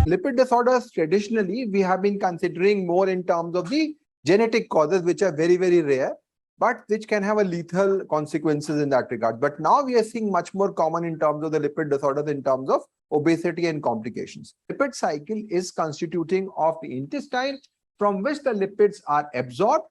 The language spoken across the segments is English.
Lipid disorders, traditionally, we have been considering more in terms of the genetic causes, which are very, very rare, but which can have a lethal consequences in that regard. But now we are seeing much more common in terms of the lipid disorders in terms of obesity and complications. Lipid cycle is constituting of the intestine from which the lipids are absorbed.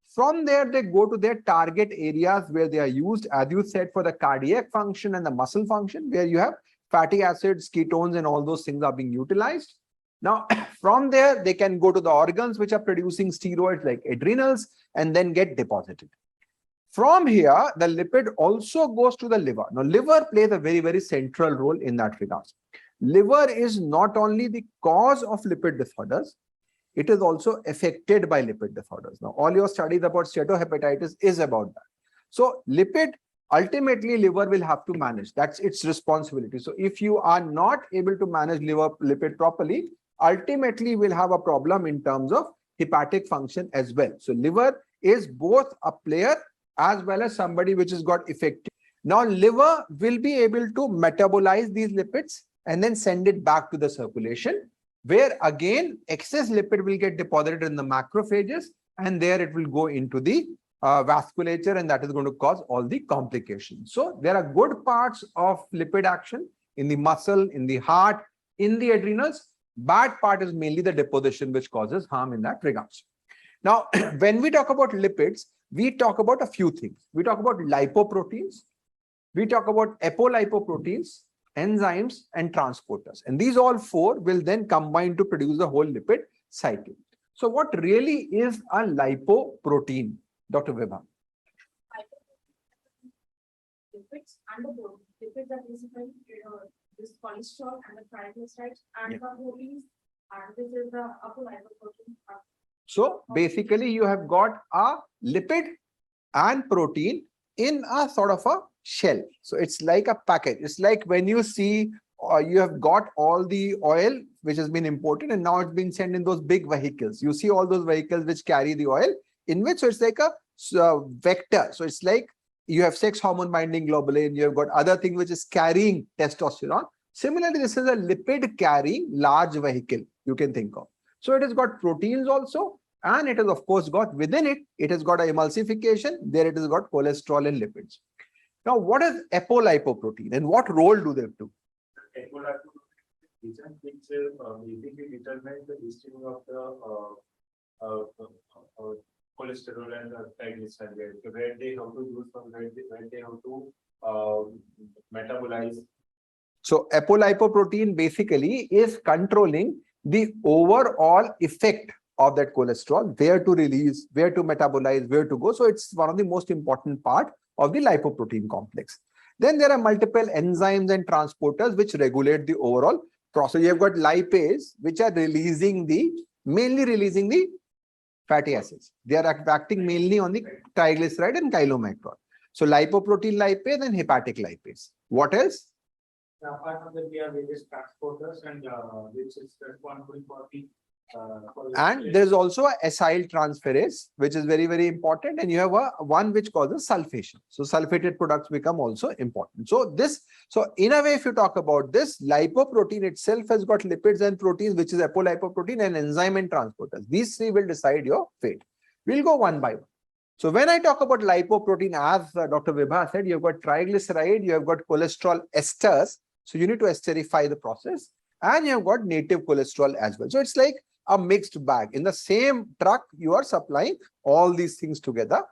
From there, they go to their target areas where they are used, as you said, for the cardiac function and the muscle function, where you have fatty acids, ketones, and all those things are being utilized. Now, from there, they can go to the organs which are producing steroids like adrenals and then get deposited. From here, the lipid also goes to the liver. Now, liver plays a very, very central role in that regard. Liver is not only the cause of lipid disorders, it is also affected by lipid disorders. Now, all your studies about steatohepatitis is about that. So, lipid, ultimately, liver will have to manage. That's its responsibility. So, if you are not able to manage liver lipid properly, ultimately will have a problem in terms of hepatic function as well. So, liver is both a player as well as somebody which has got effective. Now, liver will be able to metabolize these lipids and then send it back to the circulation, where again excess lipid will get deposited in the macrophages, and there it will go into the vasculature, and that is going to cause all the complications. So there are good parts of lipid action in the muscle, in the heart, in the adrenals. Bad part is mainly the deposition, which causes harm in that regards. Now, when we talk about lipids, we talk about a few things. We talk about lipoproteins, we talk about apolipoproteins, enzymes, and transporters. And these all four will then combine to produce the whole lipid cycle. So what really is a lipoprotein, Dr. Vibha? Lipids and the protein. Lipids are basically this cholesterol and the triglycerides and the proteins, and this is the apolipoprotein. So basically you have got a lipid and protein in a sort of a shell. So it's like a package. It's like when you see you have got all the oil which has been imported and now it's been sent in those big vehicles. You see all those vehicles which carry the oil in which, so it's like a vector. So it's like you have sex hormone binding globulin, you have got other things which is carrying testosterone. Similarly, this is a lipid carrying large vehicle you can think of. So it has got proteins also, and it has of course got within it, it has got an emulsification, there it has got cholesterol and lipids. Now, what is apolipoprotein and what role do they do? Apolipoprotein is which basically determines the distribution of the cholesterol and triglycerides, where they have to use from where they have to metabolize. So apolipoprotein basically is controlling the overall effect of that cholesterol, where to release, where to metabolize, where to go. So it's one of the most important part of the lipoprotein complex. Then there are multiple enzymes and transporters which regulate the overall process. You have got lipase, which are mainly releasing the fatty acids. They are acting mainly on the triglyceride and chylomicron. So lipoprotein lipase and hepatic lipase. What else? Apart from that, we have various transporters and which is responsible for the and there is also a acyl transferase, which is very, very important, and you have one which causes sulfation. So sulfated products become also important. So in a way, if you talk about this, lipoprotein itself has got lipids and proteins, which is apolipoprotein, and enzyme and transporters. These three will decide your fate. We'll go one by one. So when I talk about lipoprotein, as Dr. Vibha said, you've got triglyceride, you have got cholesterol esters. So you need to esterify the process, and you have got native cholesterol as well. So it's like a mixed bag. In the same truck, you are supplying all these things together.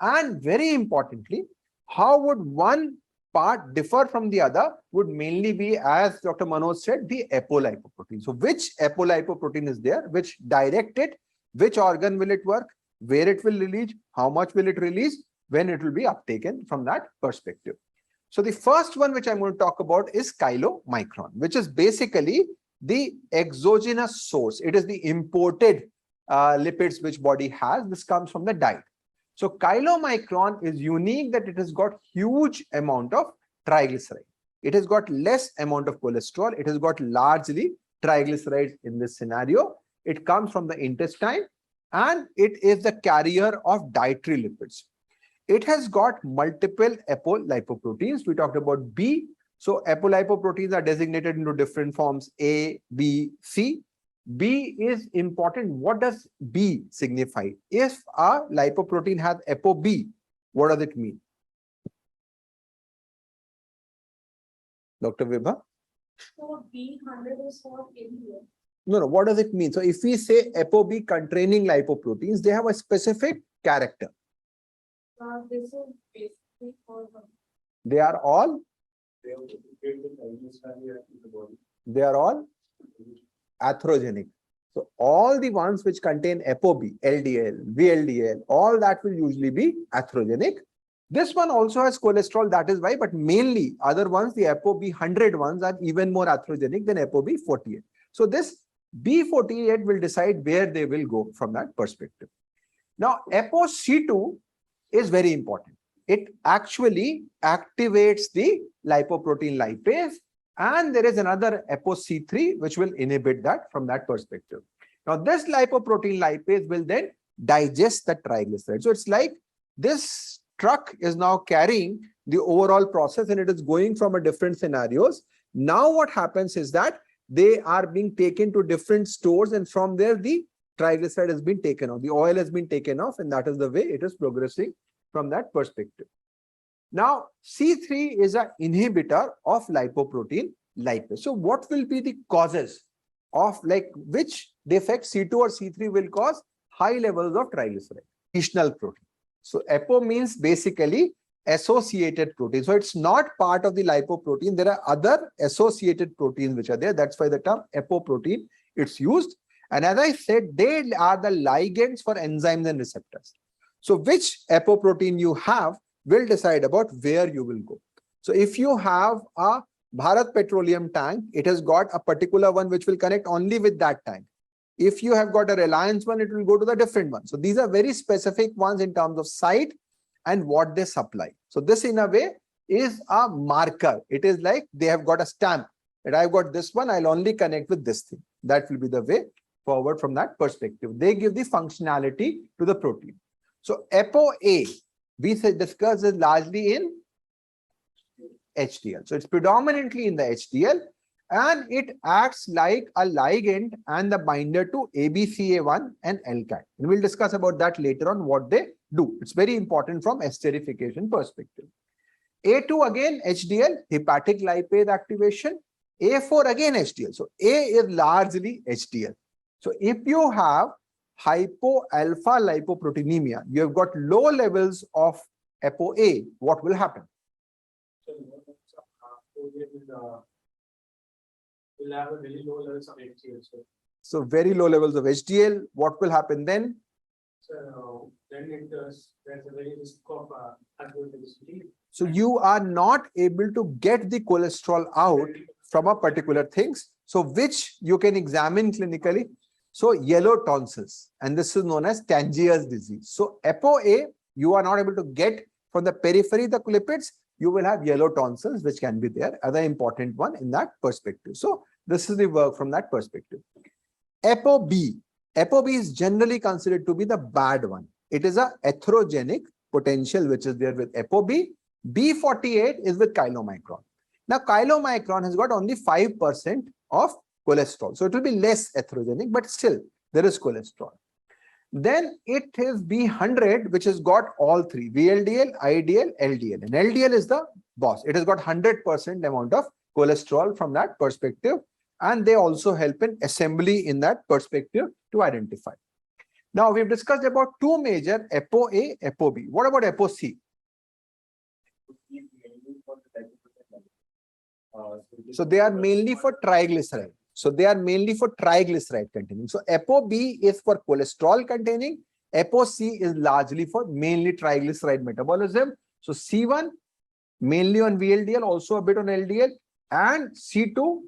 And very importantly, how would one part differ from the other would mainly be, as Dr. Manoj said, the apolipoprotein. So which apolipoprotein is there, which direct it, which organ will it work, where it will release, how much will it release, when it will be uptaken from that perspective. So the first one which I'm going to talk about is chylomicron, which is basically the exogenous source. It is the imported lipids which body has. This comes from the diet. So chylomicron is unique that it has got huge amount of triglyceride. It has got less amount of cholesterol. It has got largely triglycerides in this scenario. It comes from the intestine and it is the carrier of dietary lipids. It has got multiple apolipoproteins. We talked about B, So apolipoproteins are designated into different forms A, B, C. B is important. What does B signify? If a lipoprotein has ApoB, what does it mean? Dr. Vibha? So B100 is for ABL. No. What does it mean? So if we say ApoB containing lipoproteins, they have a specific character. This is basically for the They are all They have to get the triglyceride in the body. atherogenic. So all the ones which contain ApoB, LDL, VLDL, all that will usually be atherogenic. This one also has cholesterol, that is why, but mainly other ones, the ApoB 100 ones are even more atherogenic than ApoB 48. So this B48 will decide where they will go from that perspective. Now, ApoC2 is very important. It actually activates the lipoprotein lipase, and there is another ApoC3 which will inhibit that from that perspective. Now, this lipoprotein lipase will then digest the triglyceride. So it's like this truck is now carrying the overall process and it is going from a different scenarios. Now what happens is that they are being taken to different stores, and from there the triglyceride has been taken off, the oil has been taken off, and that is the way it is progressing from that perspective. Now, C3 is an inhibitor of lipoprotein lipase. So what will be the causes of which defect C2 or C3 will cause high levels of triglyceride? Additional protein. So APO means basically associated protein. So it's not part of the lipoprotein. There are other associated proteins which are there. That's why the term apoprotein it's used. And as I said, they are the ligands for enzymes and receptors. So which apoprotein you have will decide about where you will go. So if you have a Bharat Petroleum tank, it has got a particular one which will connect only with that tank. If you have got a Reliance one, it will go to the different one. So these are very specific ones in terms of site and what they supply. So this in a way is a marker. It is like they have got a stamp that I've got this one, I'll only connect with this thing. That will be the way forward from that perspective. They give the functionality to the protein. So ApoA, we discussed is largely in HDL. So it's predominantly in the HDL, and it acts like a ligand and the binder to ABCA1 and LCAT. And we'll discuss about that later on what they do. It's very important from esterification perspective. A2 again HDL, hepatic lipase activation. A4 again HDL. So A is largely HDL. So if you have hypo-alpha lipoproteinemia, you have got low levels of ApoA, what will happen? So, will have a very low levels of HDL. So very low levels of HDL, what will happen then? So then there's a very risk of hypertension. So you are not able to get the cholesterol out from a particular things. So which you can examine clinically. So yellow tonsils, and this is known as Tangiers disease. So ApoA, you are not able to get from the periphery the lipids, you will have yellow tonsils, which can be there, other important one in that perspective. So this is the work from that perspective. ApoB. ApoB is generally considered to be the bad one. It is a atherogenic potential which is there with ApoB. B48 is with chylomicron. Now chylomicron has got only 5% of cholesterol. So it will be less atherogenic, but still there is cholesterol. Then it is B100, which has got all three, VLDL, IDL, LDL. And LDL is the boss. It has got 100% amount of cholesterol from that perspective. And they also help in assembly in that perspective to identify. Now we've discussed about two major ApoA, ApoB. What about ApoC? So they are mainly for triglyceride. So they are mainly for triglyceride containing. So ApoB is for cholesterol containing. ApoC is largely for mainly triglyceride metabolism. So C1 mainly on VLDL, also a bit on LDL, and C2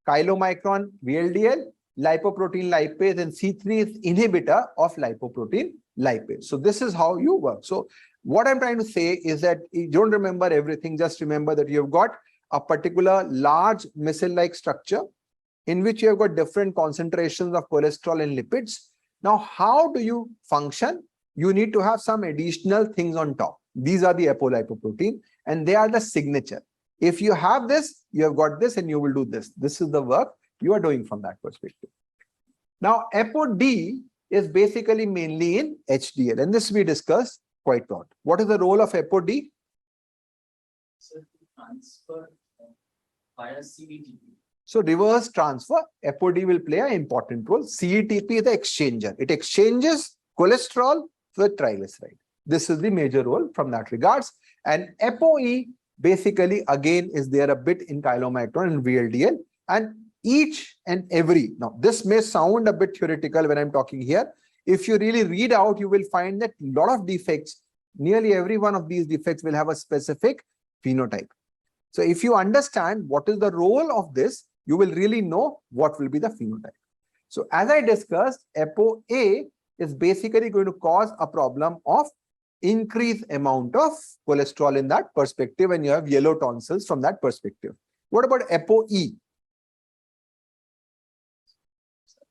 chylomicron VLDL, lipoprotein lipase, and C3 is inhibitor of lipoprotein lipase. So this is how you work. So what I'm trying to say is that you don't remember everything, just remember that you've got a particular large missile-like structure in which you have got different concentrations of cholesterol and lipids. Now, how do you function? You need to have some additional things on top. These are the apolipoprotein, and they are the signature. If you have this, you have got this, and you will do this. This is the work you are doing from that perspective. Now, ApoD is basically mainly in HDL, and this we discussed quite a lot. What is the role of ApoD? So transfer via CETP. So reverse transfer, ApoD will play an important role. CETP is the exchanger. It exchanges cholesterol with triglyceride. This is the major role from that regards. And ApoE basically again is there a bit in chylomicron and VLDL, and each and every, now this may sound a bit theoretical when I'm talking here. If you really read out, you will find that a lot of defects, nearly every one of these defects will have a specific phenotype. So if you understand what is the role of this, you will really know what will be the phenotype. So as I discussed, ApoA is basically going to cause a problem of increased amount of cholesterol in that perspective, and you have yellow tonsils from that perspective. What about ApoE?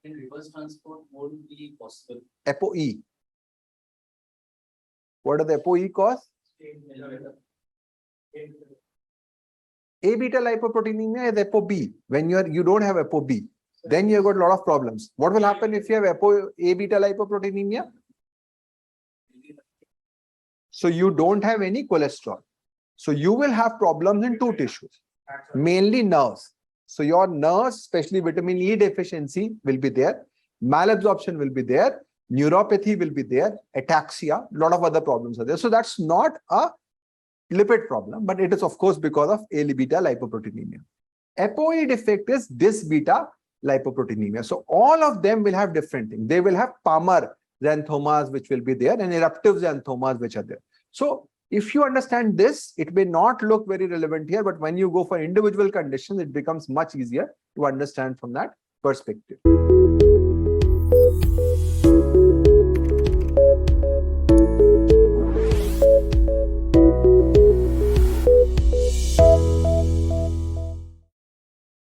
In reverse transport won't be possible. ApoE. What does the ApoE cause? A beta lipoproteinemia is ApoB. When you don't have ApoB, then you have got a lot of problems. What will happen if you have A beta lipoproteinemia? So you don't have any cholesterol. So you will have problems in two tissues, mainly nerves. So your nerves, especially vitamin E deficiency, will be there. Malabsorption will be there. Neuropathy will be there. Ataxia, a lot of other problems are there. So that's not a lipid problem, but it is of course because of A beta lipoproteinemia. ApoE defect is this beta lipoproteinemia. So all of them will have different things. They will have Palmer xanthomas, which will be there, and eruptive xanthomas, which are there. So if you understand this, it may not look very relevant here, but when you go for individual conditions, it becomes much easier to understand from that perspective.